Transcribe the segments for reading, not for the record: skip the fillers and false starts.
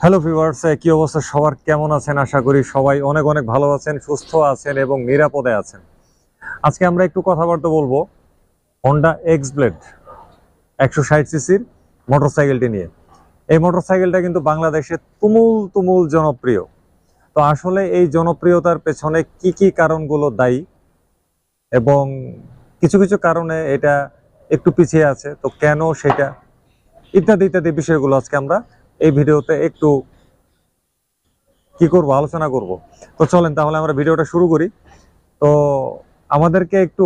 Hello viewers, কি অবস্থা সবার? কেমন আছেন? আশা করি সবাই অনেক অনেক ভালো আছেন, সুস্থ আছেন এবং নিরাপদে আছেন। আজকে আমরা একটু কথাবার্তা বলবো হন্ডা এক্সব্লেড 160 সিসির মোটরসাইকেলটি নিয়ে। এই মোটরসাইকেলটা কিন্তু বাংলাদেশে তুমুল তুমুল জনপ্রিয়। তো আসলে এই জনপ্রিয়তার পেছনে কি কি কারণগুলো দায়ী এবং কিছু কিছু কারণে এটা একটু পিছিয়ে আছে, তো কেন সেটা ইত্যাদি ইত্যাদি বিষয়গুলো আজকে আমরা এই ভিডিওতে একটু কি করব, আলোচনা করব। তো চলেন তাহলে আমরা ভিডিওটা শুরু করি। তো আমাদেরকে একটু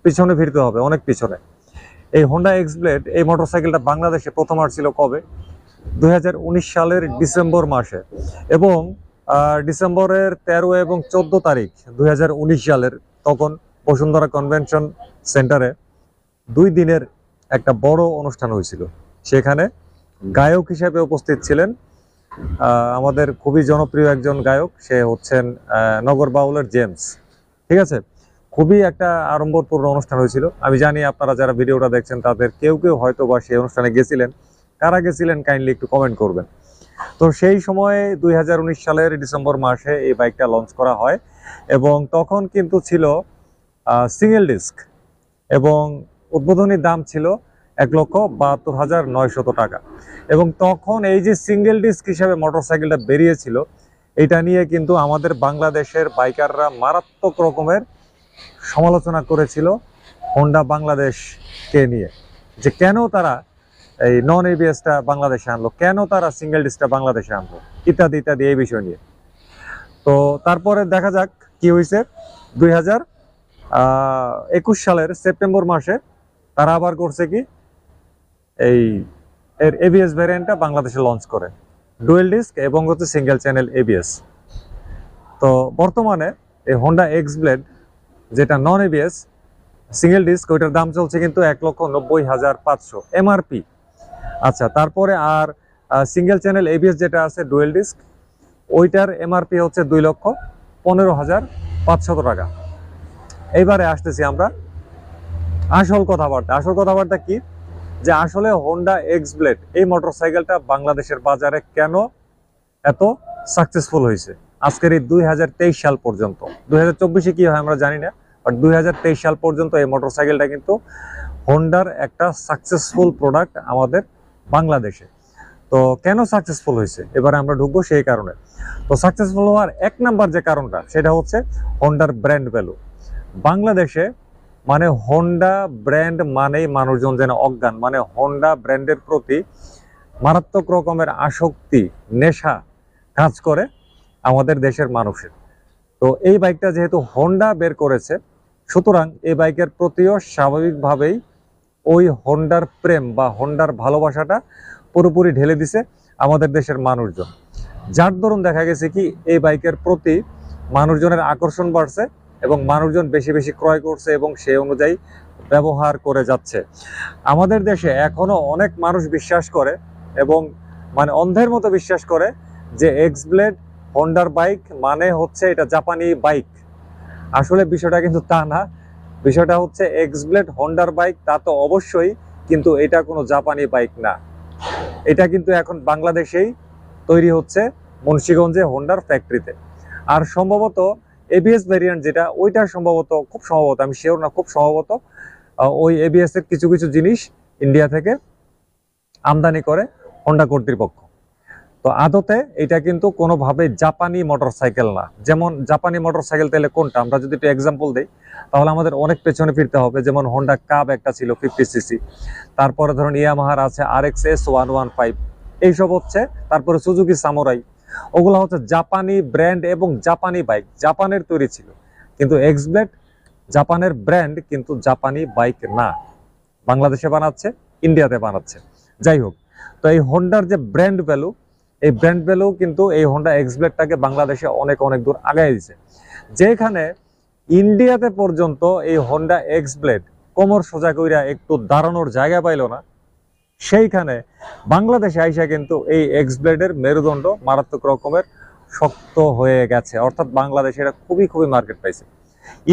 পিছনে ফিরতে হবে, অনেক পিছনে। এই হোন্ডা এক্সব্লেড এই মোটরসাইকেলটা বাংলাদেশে প্রথম আসছিল কবে? 2019 সালের ডিসেম্বর মাসে, এবং ডিসেম্বরের 13 এবং 14 তারিখ 2019 সালের তখন বসুন্ধরা কনভেনশন সেন্টারে 2 দিনের একটা বড় অনুষ্ঠান হয়েছিল। সেখানে গায়ক হিসেবে উপস্থিত ছিলেন আমাদের খুবই জনপ্রিয় একজন গায়ক, সে হচ্ছেন নগর বাউলের জেমস। ঠিক আছে, খুবই একটা আড়ম্বরপূর্ণ অনুষ্ঠান হয়েছিল। আমি জানি আপনারা যারা ভিডিওটা দেখছেন তাদের কেউ কেউ হয়তো বা সেই অনুষ্ঠানে গেছিলেন। কারা গেছিলেন কাইন্ডলি একটু কমেন্ট করবেন। তো সেই সময়ে 2019 সালের ডিসেম্বর মাসে এই বাইকটা লঞ্চ করা হয়, এবং তখন কিন্তু ছিল সিঙ্গেল ডিস্ক, এবং উদ্বোধনী দাম ছিল 1,72,900 টাকা। এবং তখন এই যে সিঙ্গেল ডিস্ক হিসাবে মোটরসাইকেলটা বেরিয়েছিল, এটা নিয়ে কিন্তু আমাদের বাংলাদেশের বাইকাররা মারাত্মক রকমের সমালোচনা করেছিল হোন্ডা বাংলাদেশকে নিয়ে, যে কেন তারা এই নন এবিএসটা বাংলাদেশে আনলো, কেন তারা সিঙ্গেল ডিস্কটা বাংলাদেশে আনলো, ইত্যাদি ইত্যাদি এই বিষয় নিয়ে। তো তারপরে দেখা যাক কি হয়েছে। 2021 সালের সেপ্টেম্বর মাসে তারা আবার করছে কি, এই এর এবিএস ভ্যারিয়েন্টটা বাংলাদেশে লঞ্চ করে, ডুয়েল ডিস্ক এবং হচ্ছে সিঙ্গেল চ্যানেল এবিএস। তো বর্তমানে এই হোন্ডা এক্সব্লেড যেটা নন এবিএস সিঙ্গেল ডিস্ক, ওইটার দাম চলছে কিন্তু 1,90,500 এমআরপি। আচ্ছা, তারপরে আর সিঙ্গেল চ্যানেল এবিএস যেটা আছে ডুয়েল ডিস্ক, ওইটার এমআরপি হচ্ছে 2,15,500 টাকা। এইবারে আসতেছি আমরা আসল কথাবার্তা। আসল কথাবার্তা কি, যে আসলে হোন্ডা এক্সব্লেড এই মোটরসাইকেলটা বাংলাদেশের বাজারে কেন এত সাকসেসফুল হয়েছে আজকের এই 2023 সাল পর্যন্ত। 2024-এ কি হয় আমরা জানি না, বাট 2023 সাল পর্যন্ত এই মোটরসাইকেলটা কিন্তু হোন্ডার একটা সাকসেসফুল প্রোডাক্ট আমাদের বাংলাদেশে। তো কেন সাকসেসফুল হয়েছে এবারে আমরা ঢুকবো সেই কারণে। তো সাকসেসফুল হওয়ার 1 নাম্বার যে কারণটা, সেটা হচ্ছে হোন্ডার ব্র্যান্ড ভ্যালু। বাংলাদেশে মানে হোন্ডা ব্র্যান্ড মানেই মানুষজন যেন অজ্ঞান, মানে হোন্ডা ব্র্যান্ডের প্রতি মারাত্মক রকমের আসক্তি, নেশা কাজ করে আমাদের দেশের মানুষের। তো এই বাইকটা যেহেতু হোন্ডা বের করেছে, সুতরাং এই বাইকের প্রতিও স্বাভাবিকভাবেই ওই হোন্ডার প্রেম বা হোন্ডার ভালোবাসাটা পুরোপুরি ঢেলে দিছে আমাদের দেশের মানুষজন। যার দরুন দেখা গেছে কি, এই বাইকের প্রতি মানুষজনের আকর্ষণ বাড়ছে এবং মানুষজন বেশি বেশি ক্রয় করছে এবং সেই অনুযায়ী ব্যবহার করে যাচ্ছে। আমাদের দেশে এখনো অনেক মানুষ বিশ্বাস করে, এবং মানে অন্ধের মতো বিশ্বাস করে, যে এক্সব্লেড হোন্ডার বাইক মানে হচ্ছে এটা জাপানি বাইক। আসলে বিষয়টা কিন্তু তা না। বিষয়টা হচ্ছে এক্সব্লেড হোন্ডার বাইক, তা তো অবশ্যই, কিন্তু এটা কোনো জাপানি বাইক না। এটা কিন্তু এখন বাংলাদেশেই তৈরি হচ্ছে, মুন্সিগঞ্জে হোন্ডার ফ্যাক্টরিতে। আর সম্ভবত এবিএস ভ্যারিয়েন্ট যেটা, ওইটা সম্ভবত, খুব সম্ভবত, আমি শিওর না, খুব সম্ভবত ওই এবিএস এর কিছু কিছু জিনিস ইন্ডিয়া থেকে আমদানি করে হোন্ডা কর্তৃপক্ষ। তো আদতে এটা কিন্তু কোনোভাবে জাপানি মোটরসাইকেল না। যেমন জাপানি মোটরসাইকেল তাহলে কোনটা, আমরা যদি একটু এক্সাম্পল দিই তাহলে আমাদের অনেক পেছনে ফিরতে হবে। যেমন হোন্ডা কাব একটা ছিল 50 সিসি, তারপরে ধরুন ইয়ামাহার আছে RXS 115, এইসব হচ্ছে, তারপরে সুজুকি সামুরাই, ওগুলো হচ্ছে জাপানি ব্র্যান্ড এবং জাপানি বাইক, জাপানের তৈরি ছিল। কিন্তু এক্সব্লেড জাপানের ব্র্যান্ড, কিন্তু জাপানি বাইক না, বাংলাদেশে বানাচ্ছে, ইন্ডিয়াতে বানাচ্ছে। যাই হোক, তো এই হোন্ডার যে ব্র্যান্ড ভ্যালু, এই ব্র্যান্ড ভ্যালু কিন্তু এই হোন্ডা এক্সব্লেডটাকে বাংলাদেশে অনেক অনেক দূর আগায় দিছে। যেখানে ইন্ডিয়াতে পর্যন্ত এই হোন্ডা এক্সব্লেড কোমর সোজা কইরা একটু দাঁড়ানোর জায়গা পাইল না, সেইখানে বাংলাদেশে আইসা কিন্তু এই এক্সব্লেডের মেরুদণ্ড মারাত্মক রকমের শক্ত হয়ে গেছে। অর্থাৎ বাংলাদেশে এটা খুবই খুবই মার্কেট পাইছে।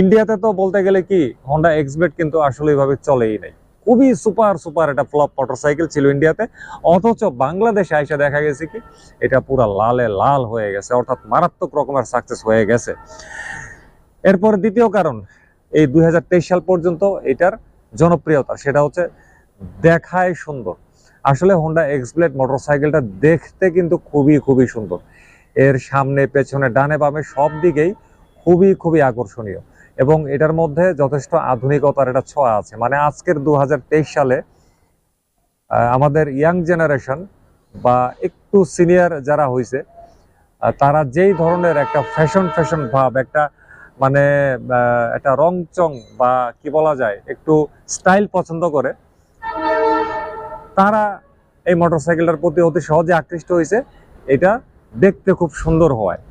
ইন্ডিয়াতে তো বলতে গেলে কি, হোন্ডা এক্সব্লেড কিন্তু আসলে এইভাবে চলেই নাই। খুবই সুপার সুপার একটা ফ্লপ মোটরসাইকেল ছিল ইন্ডিয়াতে, অথচ বাংলাদেশে আইসা দেখা গেছে কি এটা পুরা লালে লাল হয়ে গেছে, অর্থাৎ মারাত্মক রকমের সাকসেস হয়ে গেছে। এরপর দ্বিতীয় কারণ, এই 2023 সাল পর্যন্ত এটার জনপ্রিয়তা, সেটা হচ্ছে দেখায় সুন্দর। আসলে হোন্ডা এক্সব্লেড মোটরসাইকেলটা দেখতে কিন্তু খুবই খুবই সুন্দর, এর সামনে পেছনে ডানে বামে সব দিকেই খুবই খুবই আকর্ষণীয়, এবং এটার মধ্যে যথেষ্ট আধুনিকতার একটা ছোঁয়া আছে। মানে আজকের 2023 সালে আমাদের ইয়াং জেনারেশন বা একটু সিনিয়র যারা হয়েছে, তারা যেই ধরনের একটা ফ্যাশন ফ্যাশন ভাব, একটা মানে একটা রংচং বা কি বলা যায় একটু স্টাইল পছন্দ করে, তারা এই মোটরসাইকেলটার প্রতি অতি সহজে আকৃষ্ট হয়েছে, এটা দেখতে খুব সুন্দর হওয়ায়।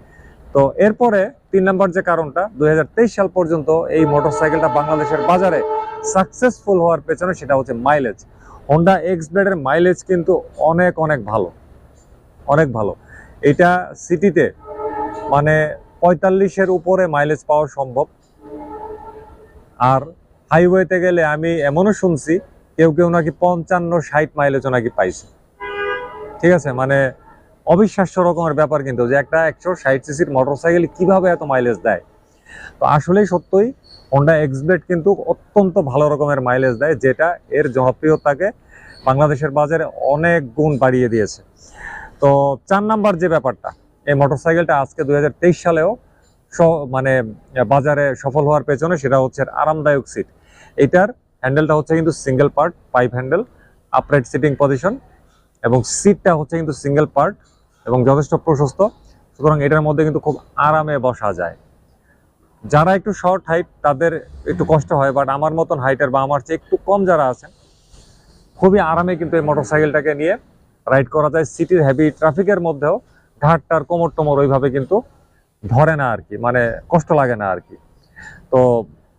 তো এরপরে 3 নম্বর যে কারণটা, 2023 সাল পর্যন্ত এই মোটরসাইকেলটা বাংলাদেশের বাজারে সাকসেসফুল হওয়ার পেছনে, সেটা হচ্ছে মাইলেজ। হোন্ডা এক্সব্লেডের মাইলেজ কিন্তু অনেক অনেক ভালো, অনেক ভালো। এটা সিটিতে মানে 45-এর উপরে মাইলেজ পাওয়া সম্ভব, আর হাইওয়েতে গেলে আমি এমনও শুনছি কেউ কেউ নাকি 55-60 মাইলেজও নাকি পাইছে। ঠিক আছে, মানে অবিশ্বাস্য রকমের ব্যাপার কিন্তু, যে একটা 160 সিসির মোটরসাইকেল কিভাবে এত মাইলেজ দেয়। তো আসলেই সত্যই হোন্ডা এক্সব্লেড কিন্তু অত্যন্ত ভালো রকমের মাইলেজ দেয়, যেটা এর জনপ্রিয়তাকে বাংলাদেশের বাজারে অনেক গুণ বাড়িয়ে দিয়েছে। তো 4 নাম্বার যে ব্যাপারটা, এই মোটরসাইকেলটা আজকে 2023 সালেও মানে বাজারে সফল হওয়ার পেছনে, সেটা হচ্ছে আরামদায়ক সিট। এটার হ্যান্ডেলটা হচ্ছে কিন্তু single part pipe handle, upright sitting position, এবং সিটটা হচ্ছে কিন্তু সিঙ্গেল পার্ট এবং যথেষ্ট প্রশস্ত, সুতরাং এটার মধ্যে কিন্তু খুব আরামে বসা যায়। যারা একটু শর্ট হাইট তাদের একটু কষ্ট হয়, বাট আমার মতন হাইটের বা আমার চেয়ে একটু কম যারা আছেন, খুবই আরামে কিন্তু এই মোটরসাইকেলটাকে নিয়ে রাইড করা যায়। সিটির হেভি ট্রাফিকের মধ্যেও ঘাটটার কোমর টোমর ওইভাবে কিন্তু ধরে না আর কি, মানে কষ্ট লাগে না আর কি। তো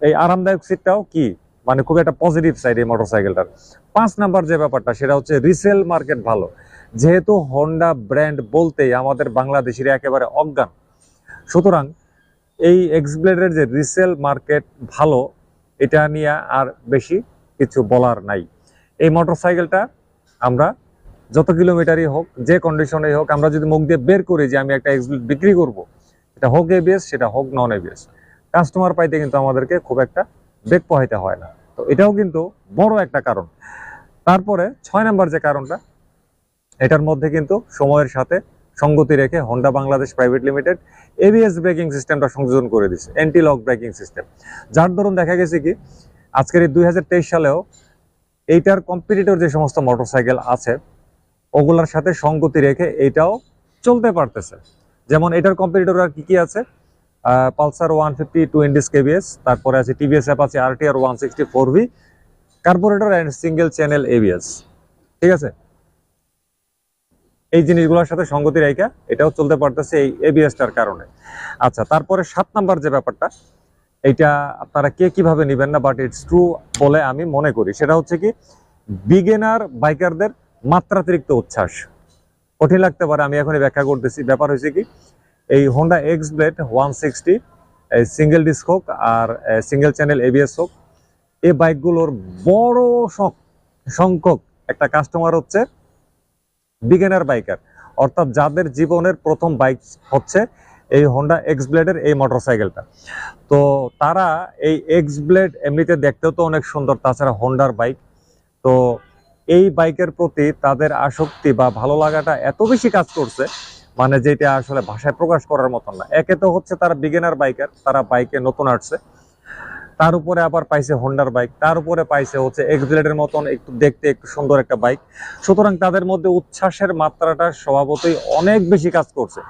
এই আরামদায়ক সিটটাও কি মানে খুব একটা পজিটিভ সাইড এই মোটরসাইকেলটার। 5 নাম্বার যে ব্যাপারটা, সেটা হচ্ছে রিসেল মার্কেট ভালো। যেহেতু হোন্ডা ব্র্যান্ড বলতেই আমাদের বাংলাদেশিরা একেবারে অজ্ঞান, সুতরাং এই এক্সব্লেডের যে রিসেল মার্কেট ভালো, এটা নিয়ে আর বেশি কিছু বলার নাই। এই মোটরসাইকেলটা আমরা যত কিলোমিটারই হোক, যে কন্ডিশনেই হোক, আমরা যদি মুখ দিয়ে বের করি যে আমি একটা এক্সব্লেড বিক্রি করব, এটা হোক এবিএস সেটা হোক নন এবিএস, কাস্টমার পাইতে কিন্তু আমাদেরকে খুব একটা বেগ পোহাইতে হয় না। তো এটাও কিন্তু বড় একটা কারণ। তারপরে 6 নাম্বার যে কারণটা, এটার মধ্যে কিন্তু সময়ের সাথে সঙ্গতি রেখে Honda Bangladesh private limited ABS braking সিস্টেমটা সংযোজন করে দিচ্ছে, অ্যান্টি লক ব্রেকিং সিস্টেম, যার দরুন দেখা গেছে কি আজকের এই 2023 সালেও এইটার কম্পিটিটর যে সমস্ত মোটরসাইকেল আছে ওগুলোর সাথে সঙ্গতি রেখে এটাও চলতে পারতেছে। যেমন এটার কম্পিটিটর আর কি কি আছে, পালসার 150 2 ইন্ডিস কেবিএস, তারপরে আছে TVS Apache RTR 160 4V, carburettor and single channel ABS. ঠিক আছে, এই জিনিসগুলোর সাথে সঙ্গতি রেখে এটাও চলতে পারতেছে এই এবিএসটার কারণে। আচ্ছা, তারপরে 7 নাম্বার যে ব্যাপারটা, এইটা আপনারা কে কিভাবে নেবেন না, বাট ইটস ট্রু বলে আমি মনে করি, সেটা হচ্ছে কি বিগিনার বাইকারদের মাত্রাতিরিক্ত উচ্ছ্বাস। কঠিন লাগতে পারে, আমি এখনই ব্যাখ্যা করতেছি। ব্যাপার হয়েছে কি, এই হোন্ডা এক্সব্লেড 160 সিঙ্গেল ডিস্ক হোক আর সিঙ্গেল চ্যানেল এবিএস হোক, এই বাইকগুলোর বড় সংখ্যক একটা কাস্টমার হচ্ছে বিগিনার বাইকার, অর্থাৎ যাদের জীবনের প্রথম বাইক হচ্ছে এই হোন্ডা এক্সব্লেডের এই মোটরসাইকেলটা। তো তারা এই এক্সব্লেড এমনিতে দেখতেও তো অনেক সুন্দর, তাছাড়া হোন্ডার বাইক, তো এই বাইকের প্রতি তাদের আসক্তি বা ভালো লাগাটা এত বেশি কাজ করছে, মানে যেটা আসলে ভাষায় প্রকাশ করার মতন না। একে তো হচ্ছে তারা বিগিনার বাইকার, তারা বাইকে নতুন আসছে, তার উপরে আবার পাইছে হোন্ডার বাইক, তার উপরে পাইছে হচ্ছে এক্সব্লেডের মতন একটু দেখতে একটু সুন্দর একটা বাইক, সুতরাং তাদের মধ্যে উচ্ছ্বাসের মাত্রাটা স্বভাবতই অনেক বেশি কাজ করছে।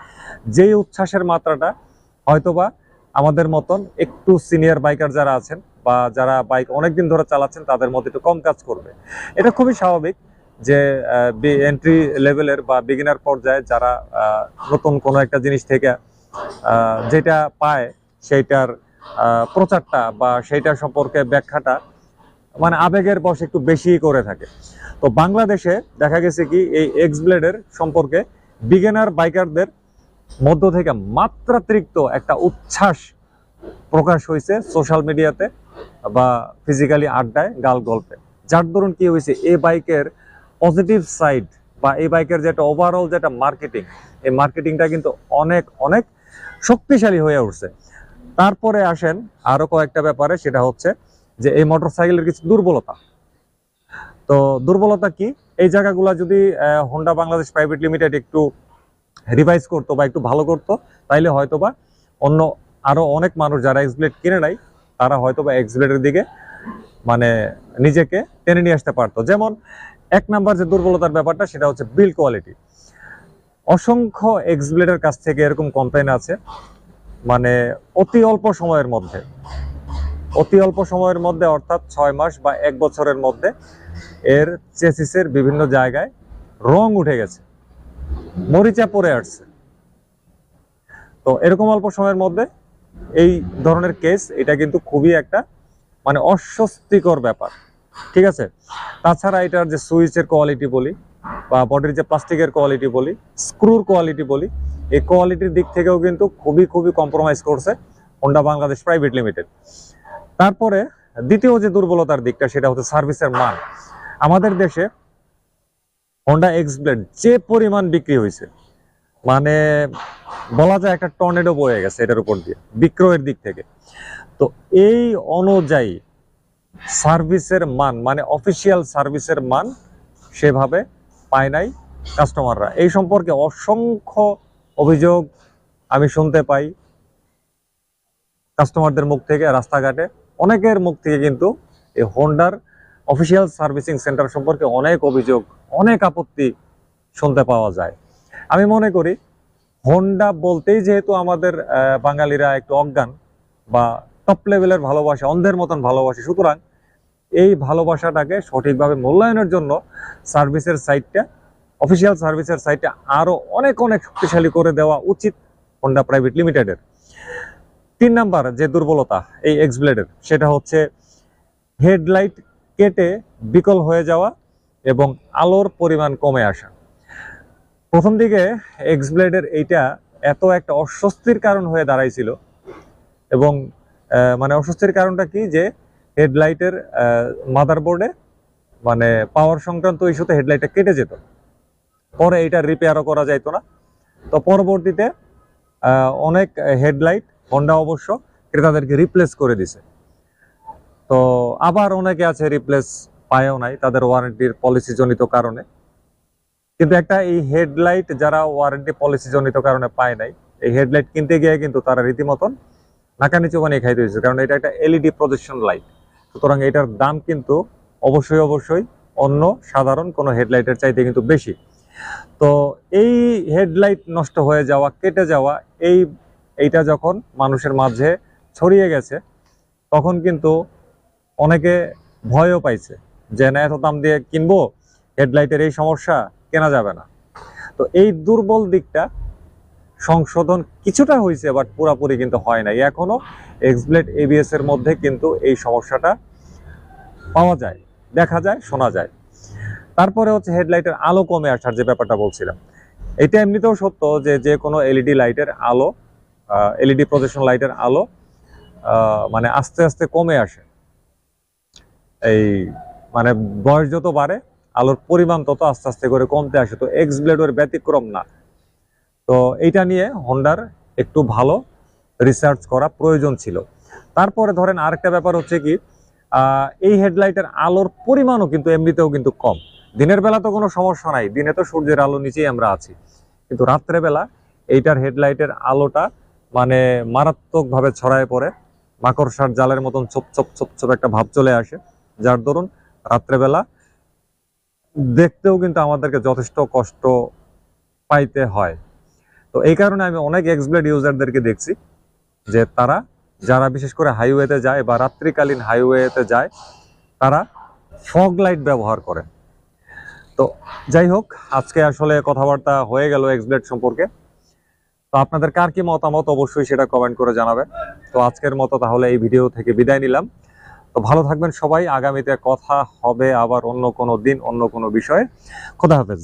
যেই উচ্ছ্বাসের মাত্রাটা হয়তোবা আমাদের মতন একটু সিনিয়র বাইকার যারা আছেন বা যারা বাইক অনেকদিন ধরে চালাচ্ছেন তাদের মধ্যে একটু কম কাজ করবে। এটা খুবই স্বাভাবিক যে এন্ট্রি লেভেলের বা বিগিনার পর্যায়ে যারা নতুন কোনো একটা জিনিস থেকে যেটা পায় সেইটার প্রচারটা বা সেইটা সম্পর্কে ব্যাখ্যাটা মানে আবেগের বশে একটু বেশি করে থাকে। তো বাংলাদেশে দেখা গেছে কি এই এক্সব্লেডের সম্পর্কে বিগিনার বাইকারদের মধ্য থেকে মাত্রাতিরিক্ত একটা উচ্ছ্বাস প্রকাশ হয়েছে সোশ্যাল মিডিয়াতে বা ফিজিক্যালি আড্ডায় গাল গল্পে। যার দরুন কি হয়েছে, এই বাইকের পজিটিভ সাইড বা এই বাইকের যেটা ওভারঅল যেটা মার্কেটিং, এই মার্কেটিংটা কিন্তু অনেক অনেক শক্তিশালী হয়ে উঠছে। তারপরে আসেন আরো কয়েকটা ব্যাপারে, সেটা হচ্ছে যে এই মোটরসাইকেলের কিছু দুর্বলতা। তো দুর্বলতা কি, এই জায়গাগুলো যদি হোন্ডা বাংলাদেশ প্রাইভেট লিমিটেড একটু রিভাইজ করতো বা একটু ভালো করতো, তাইলে হয়তোবা অন্য আরো অনেক মানুষ যারা এক্সব্লেড কিনে নাই তারা হয়তোবা এক্সব্লেডের দিকে মানে নিজেকে টেনে নিয়ে আসতে পারতো। যেমন এক নাম্বার যে দুর্বলতার ব্যাপারটা, সেটা হচ্ছে বিল্ড কোয়ালিটি। অসংখ্য এক্সব্লেডের কাছ থেকে এরকম কমপ্লেন আছে, মানে অতি অল্প সময়ের মধ্যে অর্থাৎ 6 মাস বা 1 বছরের মধ্যে এর চেসিসের বিভিন্ন জায়গায় রং উঠে গেছে, মরিচা পড়ে আসছে। তো এরকম অল্প সময়ের মধ্যে এই ধরনের কেস, এটা কিন্তু খুবই একটা মানে অস্বস্তিকর ব্যাপার, ঠিক আছে। তাছাড়া এটার যে সুইচের কোয়ালিটি বলি বা বডির যে প্লাস্টিকের কোয়ালিটি বলি, স্ক্রুর কোয়ালিটি বলি, এই কোয়ালিটির দিক থেকেও কিন্তু খুবই কম্প্রোমাইজ করছে হোন্ডা বাংলাদেশ প্রাইভেট লিমিটেড। তারপরে দ্বিতীয় যে দুর্বলতার দিকটা, সেটা হচ্ছে সার্ভিসের মান। আমাদের দেশে হোন্ডা এক্সব্লেড যে পরিমাণ বিক্রি হয়েছে, মানে বলা যায় একটা টর্নেডো বয়ে গেছে এটার উপর দিয়ে বিক্রয়ের দিক থেকে। তো এই অনুযায়ী সার্ভিসের মান, মানে অফিসিয়াল সার্ভিসের মান সেভাবে পায় নাই কাস্টমাররা। এই সম্পর্কে অসংখ্য অভিযোগ আমি শুনতে পাই কাস্টমারদের মুখ থেকে, রাস্তাঘাটে অনেকের মুখ থেকে কিন্তু এই হোন্ডার অফিসিয়াল সার্ভিসিং সেন্টার সম্পর্কে অনেক অভিযোগ, অনেক আপত্তি শুনতে পাওয়া যায়। আমি মনে করি হোন্ডা বলতেই যেহেতু আমাদের বাঙালিরা একটু অজ্ঞান বা টপ লেভেলের ভালোবাসা, অন্ধের মতন ভালোবাসে, সুতরাং এই ভালোবাসাটাকে সঠিকভাবে মূল্যায়নের জন্য সার্ভিসের সাইটটা, অফিসিয়াল সার্ভিসের সাইটটা আরো অনেক শক্তিশালী করে দেওয়া উচিত হোন্ডা প্রাইভেট লিমিটেডের। 3 নাম্বার যে দুর্বলতা এই এক্সব্লেডের, সেটা হচ্ছে হেডলাইট কেটে বিকল হয়ে যাওয়া এবং আলোর পরিমাণ কমে আসা। প্রথম দিকে এক্সব্লেডের এইটা এত একটা অস্বস্তির কারণ হয়ে দাঁড়াইছিল, এবং মানে অস্বস্তির কারণটা কি, যে হেডলাইটের মাদারবোর্ডে মানে পাওয়ার সংক্রান্ত ইস্যুতে হেডলাইটটা কেটে যেত, পরে এটা রিপেয়ারও করা যাইতো না। তো পরবর্তীতে অনেক হেডলাইট হোন্ডা অবশ্য ক্রেতাদেরকে রিপ্লেস করে দিছে। তো আবার অনেকে আছে রিপ্লেস পায়ও নাই তাদের ওয়ারেন্টির পলিসি জনিত কারণে। কিন্তু একটা এই হেডলাইট যারা ওয়ারেন্টি পলিসি জনিত কারণে পায় নাই, এই হেডলাইট কিনতে গিয়ে কিন্তু তারা রীতিমতন নাকানি চোবানি খাইতে হয়েছে, কারণ এটা একটা এলইডি প্রজেকশন লাইট। সুতরাং এটার দাম কিন্তু অবশ্যই অন্য সাধারণ কোনো হেডলাইটের চাইতে কিন্তু বেশি। তো এই হেডলাইট নষ্ট হয়ে যাওয়া, কেটে যাওয়া, এইটা যখন মানুষের মাঝে ছড়িয়ে গেছে, তখন কিন্তু অনেকে ভয়ও পাইছে যে না, এত দাম দিয়ে কিনবো, হেডলাইটের এই সমস্যা, কেনা যাবে না। তো এই দুর্বল দিকটা সংশোধন কিছুটা হয়েছে, বাট পুরাপুরি কিন্তু হয় নাই। এখনো এক্সব্লেড এবিএস এর মধ্যে কিন্তু এই সমস্যাটা পাওয়া যায়, দেখা যায়, শোনা যায়। তারপরে হচ্ছে হেডলাইটের আলো কমে আসার যে ব্যাপারটা বলছিলাম, এটা এমনিতেও সত্য যে কোনো এলইডি লাইটের আলো, এলইডি প্রজেকশন লাইটের আলো মানে আস্তে আস্তে কমে আসে। এই মানে বয়স যত বাড়ে আলোর পরিমাণ তত আস্তে আস্তে করে কমতে আসে। তো এক্সব্লেডের ব্যতিক্রম না। তো এইটা নিয়ে হোন্ডার একটু ভালো রিসার্চ করা প্রয়োজন ছিল। তারপরে ধরেন আরেকটা ব্যাপার হচ্ছে কি, এই হেডলাইটের আলোর পরিমাণও কিন্তু এমনিতেও কিন্তু কম। দিনের বেলা তো কোনো সমস্যা নাই, দিনে তো সূর্যের আলো নিচেই আমরা আছি, কিন্তু রাত্রেবেলা এইটার হেডলাইটের আলোটা মানে মারাত্মকভাবে ছড়ায় পড়ে, মাকড়সার জালের মতন ছোপ ছোপ একটা ভাব চলে আসে, যার দরুন রাত্রেবেলা দেখতেও কিন্তু আমাদেরকে যথেষ্ট কষ্ট পাইতে হয়। তো এই কারণে আমি অনেক এক্সব্লেড ইউজারদেরকে দেখছি যে তারা, যারা বিশেষ করে হাইওয়েতে যায় বা রাত্রিকালীন হাইওয়েতে যায়, তারা ফগ লাইট ব্যবহার করে। তো যাই হোক, আজকে আসলে কথাবার্তা হয়ে গেল এক্সব্লেড সম্পর্কে। তো আপনাদের কার কি মতামত অবশ্যই সেটা কমেন্ট করে জানাবেন। তো আজকের মতো তাহলে এই ভিডিও থেকে বিদায় নিলাম। তো ভালো থাকবেন সবাই, আগামীতে কথা হবে আবার অন্য কোনো দিন, অন্য কোনো বিষয়ে। খোদা হাফেজ।